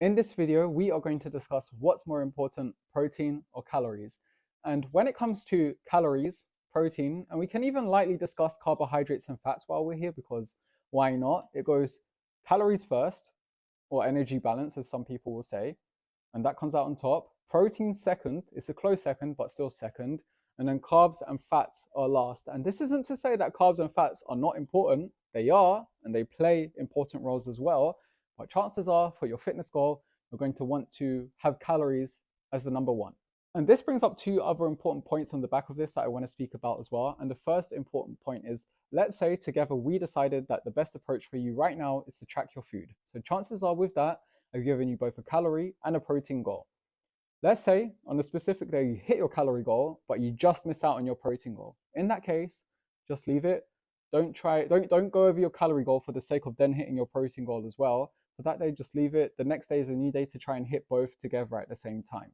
In this video, we are going to discuss what's more important, protein or calories. And when it comes to calories, protein, and we can even lightly discuss carbohydrates and fats while we're here because why not? It goes calories first, or energy balance, as some people will say, and that comes out on top. Protein second, it's a close second, but still second. And then carbs and fats are last. And this isn't to say that carbs and fats are not important. They are, and they play important roles as well. But chances are, for your fitness goal, you're going to want to have calories as the number one. And this brings up two other important points on the back of this that I want to speak about as well. And the first important point is, let's say together we decided that the best approach for you right now is to track your food. So chances are with that, I've given you both a calorie and a protein goal. Let's say on a specific day you hit your calorie goal, but you just missed out on your protein goal. In that case, just leave it. Don't go over your calorie goal for the sake of then hitting your protein goal as well. For that day, just leave it. The next day is a new day to try and hit both together at the same time.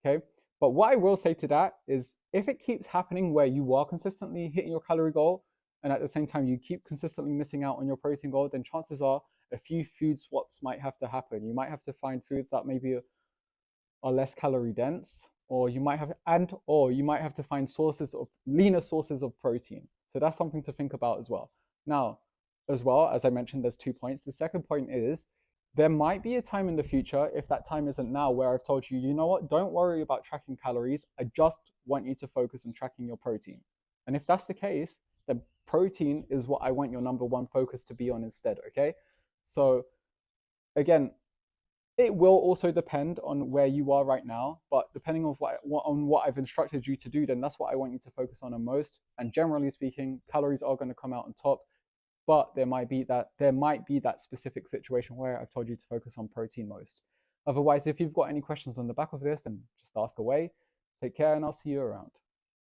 Okay. But what I will say to that is if it keeps happening where you are consistently hitting your calorie goal and at the same time you keep consistently missing out on your protein goal, then chances are a few food swaps might have to happen. You might have to find foods that maybe are less calorie dense, or you might have to find sources of leaner sources of protein. So that's something to think about as well. Now, as well as I mentioned, there's 2 points. The second point is there might be a time in the future, if that time isn't now, where I've told you, you know what, don't worry about tracking calories. I just want you to focus on tracking your protein. And if that's the case, then protein is what I want your number one focus to be on instead. Okay. So again, it will also depend on where you are right now, but depending on what I've instructed you to do, then that's what I want you to focus on most. And generally speaking, calories are going to come out on top, but there might be that specific situation where I've told you to focus on protein most. Otherwise, if you've got any questions on the back of this, then just ask away. Take care, and I'll see you around.